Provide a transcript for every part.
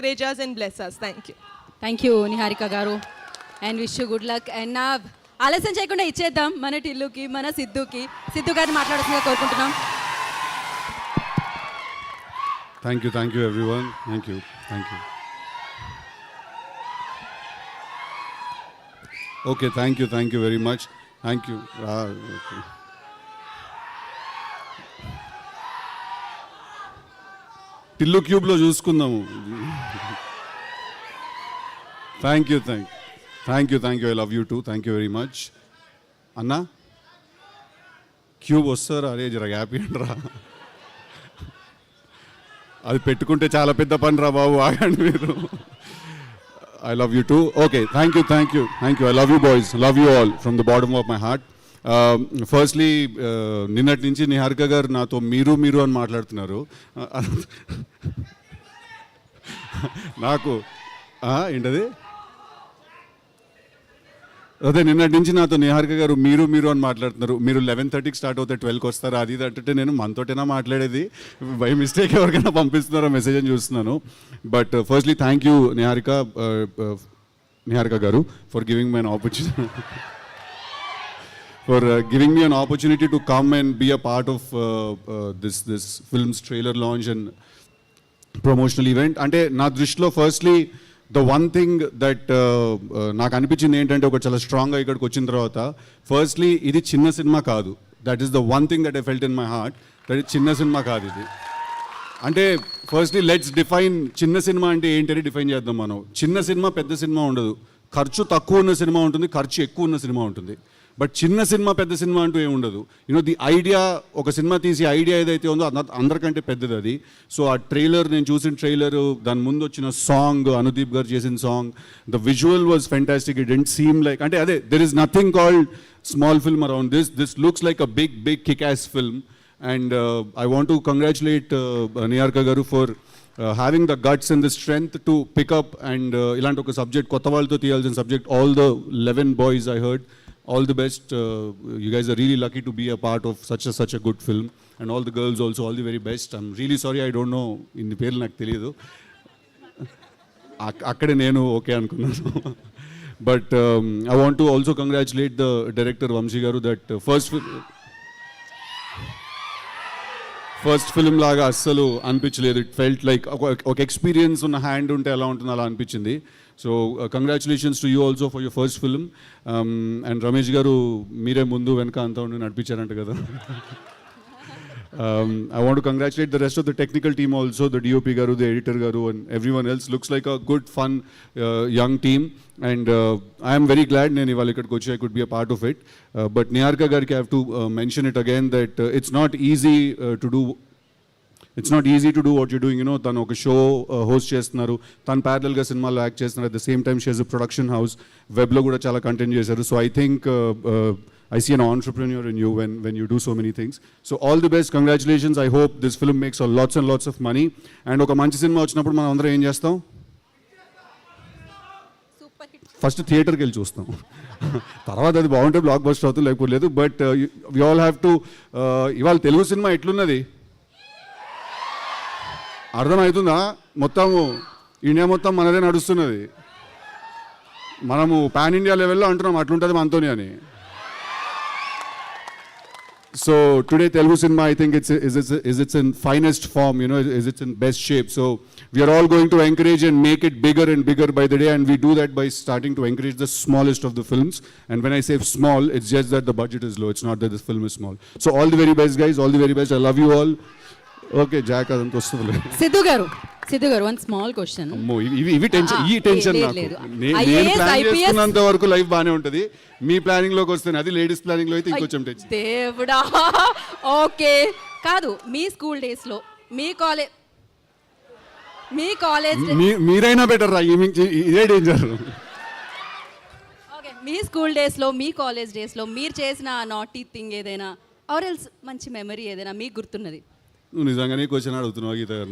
encourage us and bless us. Thank you. Thank you Niharika garu and wish you good luck. And నా ఆలస్యం చేయకుండా ఇచ్చేద్దాం మన టిల్లుకి, మన సిద్ధు గారిని మాట్లాడుతుందిగా కోరుకుంటున్నాం. Thank you everyone. Thank you. Okay, thank you very much. Thank you. Okay. Tillu క్యూబ్లో చూసుకుందాము. Thank you. I love you too. Thank you very much. అన్నా క్యూబ్ వస్తారా? అరే జర హ్యాపీ అంటరా, అది పెట్టుకుంటే చాలా పెద్ద పని రా బాబు, ఆగండి మీరు. I love you two. Okay, thank you. I love you boys, love you all from the bottom of my heart. Firstly నిన్నటి నుంచి నిహారిక గారు నాతో మీరు అని మాట్లాడుతున్నారు. నాకు ఏంటది అదే నిన్నటి నుంచి నాతో నిహారిక గారు మీరు అని మాట్లాడుతున్నారు. మీరు 11:30కి స్టార్ట్ అవుతే 12కి వస్తారు, అది అంటే నేను మనతోటైనా మాట్లాడేది, బై మిస్టేక్ ఎవరికైనా పంపిస్తున్నారో మెసేజ్ అని చూస్తున్నాను. But firstly thank you Niharika garu for giving me an opportunity to come and be a part of this film's trailer launch and promotional event. అంటే నా దృష్టిలో firstly the one thing that నాకు అనిపించింది ఏంటంటే, ఒక చాలా స్ట్రాంగ్గా ఇక్కడికి వచ్చిన తర్వాత, ఫస్ట్లీ ఇది చిన్న సినిమా కాదు. That is the one thing that I felt in my heart, that ఇది చిన్న సినిమా కాదు ఇది. అంటే ఫస్ట్లీ లెట్స్ డిఫైన్ చిన్న సినిమా అంటే ఏంటని డిఫైన్ చేద్దాం మనం. చిన్న సినిమా పెద్ద సినిమా ఉండదు, ఖర్చు తక్కువ ఉన్న సినిమా ఉంటుంది, ఖర్చు ఎక్కువ ఉన్న సినిమా ఉంటుంది. బట్ చిన్న సినిమా పెద్ద సినిమా అంటూ ఏమి ఉండదు. ది ఐడియా, ఒక సినిమా తీసి ఐడియా ఏదైతే ఉందో అందరికంటే పెద్దది అది. సో ఆ ట్రైలర్, నేను చూసిన ట్రైలర్, దాని ముందు వచ్చిన సాంగ్, అనుదీప్ గారు చేసిన song, the visual was fantastic. It didn't seem like, అంటే అదే, there is nothing called small film around this looks like a big kick as film. And I want to congratulate Niharika garu for having the guts and the strength to pick up and ఇలాంటి ఒక subject, కొత్త వాళ్ళతో తీయాల్సిన subject. All the 11 boys I heard, all the best. You guys are really lucky to be a part of such a good film, and all the girls also, all the very best. I'm really sorry I don't know ఇన్ని పేర్లు నాకు తెలియదు, అక్కడే నేను okay అనుకున్నాను. But I want to also congratulate the director Vamshi garu, that first film లాగా అస్సలు అనిపించలేదు. ఇట్ ఫెల్ట్ లైక్ ఒక ఎక్స్పీరియన్స్ ఉన్న హ్యాండ్ ఉంటే ఎలా ఉంటుందో అలా అనిపించింది. So congratulations to you also for your first film. And Ramesh garu మీరే ముందు వెనక అంతా ఉండి నడిపించారంట కదా. I want to congratulate the rest of the technical team also, the DOP garu, the editor garu, and everyone else. Looks like a good, fun, young team, and I am very glad nenu ivalu ikkadiki vachi I could be a part of it. But Niharika gariki I have to mention it again that it's not easy to do. It's not easy to do what you're doing. తను ఒక show host చేస్తున్నారు, తను ప్యారలల్గా సినిమాలో act చేస్తున్నారు. At the same time she has a production house, వెబ్లో కూడా చాలా కంటెంట్ చేశారు. So I think I see an entrepreneur in you when you do so many things. So all the best, congratulations. I hope this film makes lots and lots of money. And oka manchi cinema vachinappudu మనం అందరం ఏం చేస్తాం? First థియేటర్కి వెళ్ళి చూస్తాం, తర్వాత అది బాగుంటే బ్లాక్ బస్టర్ అవుతుంది, లేకపోతే లేదు. But we all have to, ఇవాళ తెలుగు సినిమా ఎట్లున్నది అర్థమవుతుందా? మొత్తము ఇండియా మొత్తం మనదే నడుస్తున్నది. మనము పాన్ ఇండియా లెవెల్లో అంటున్నాం అట్లుంటుంది మనతోని అని. So today Telugu cinema, I think it's in finest form, is it's in best shape. So we are all going to encourage and make it bigger and bigger by the day, and we do that by starting to encourage the smallest of the films. And when I say small, it's just that the budget is low, it's not that this film is small. So all the very best guys, all the very best. I love you all. Okay Jack అదంతా వస్తుంది. సిద్ధు గారు one small question. ఇవి tension, ఈ tension నాకు. నేను plan చేసుకున్నంత వరకు life బాగానే ఉంటుంది, మీ ప్లానింగ్ లోకి వస్తుంది అది లేడీస్ ప్లానింగ్ లో అయితే ఇంకొంచెం టెన్షన్. దేవుడా. ఓకే కాదు, మీ స్కూల్ డేస్ లో, మీ కాలేజ్ మీరైనా బెటర్ రా, ఇదే డేంజర్. ఓకే, మీ స్కూల్ డేస్ లో, మీ కాలేజ్ డేస్ లో మీరు చేసిన నాటీ థింగ్ ఏదైనా, ఆర్ ఎల్స్ మంచి మెమరీ ఏదైనా మీకు గుర్తున్నది? నువ్వు నిజంగానే క్వశ్చన్ అడుగుతున్నావు గీత గారు.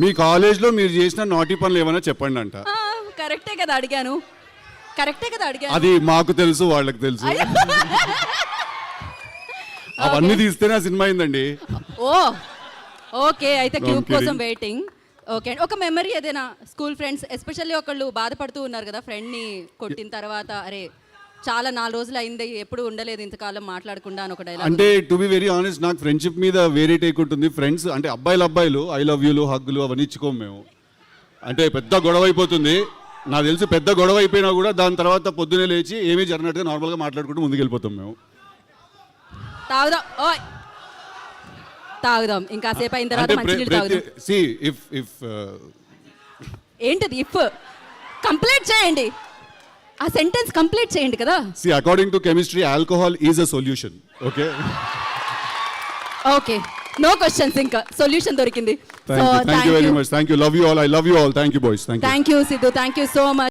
మీ కాలేజ్లో మీరు చేసిన నాటి పనులు ఏమైనా చెప్పండి అంట. కరెక్టే కదా అడిగాను. అది మాకు తెలుసు, వాళ్ళకి తెలుసు. అవన్నీ తీస్తేనే ఆ సినిమా అయిందండి. ఓ ఓకే అయితే No, క్యూబ్ I'm kidding. కోసం వెయిటింగ్. ఓకే ఒక మెమరీ ఏదైనా స్కూల్ ఫ్రెండ్స్ ఎస్పెషల్లీ ఒకళ్ళు బాధపడుతూ ఉన్నారు కదా ఫ్రెండ్ని కొట్టిన తర్వాత అరే చాలా 4 రోజులు అయింది ఎప్పుడు ఉండలేదు ఇంతకాలం మాట్లాడకుండా అని ఒక డైలాగ్. అంటే టు బి వెరీ ఆనెస్ట్ నాకు ఫ్రెండ్షిప్ మీద వేరే టేక్ ఉంటుంది. ఫ్రెండ్స్ అంటే అబ్బాయిలు ఐ లవ్ యూలు హగ్గులు అవన్నీ ఇచ్చుకోము మేము. అంటే పెద్ద గొడవ అయిపోతుంది, నాకు తెలిసి పెద్ద గొడవ అయిపోయినా కూడా దాని తర్వాత పొద్దునే లేచి ఏమీ జరిగినట్టుగా నార్మల్గా మాట్లాడుకుంటూ ముందుకు వెళ్ళిపోతాం మేము. తాగుదాం ఓయ్ తాగుదాం ఇంకా సేపు అయిన తర్వాత మంచినీళ్ళు తాగుదాం. సి ఇఫ్ ఏంటిది ఇఫ్ కంప్లీట్ చేయండి, ఆ సెంటెన్స్ కంప్లీట్ చేయండి కదా. See according to chemistry alcohol is a solution. Okay okay no questions, ఇంకా సొల్యూషన్ దొరికింది. Thank you very much. Thank you. Love you all. I love you all. Thank you boys. Thank you. Thank you Siddhu, thank you so much.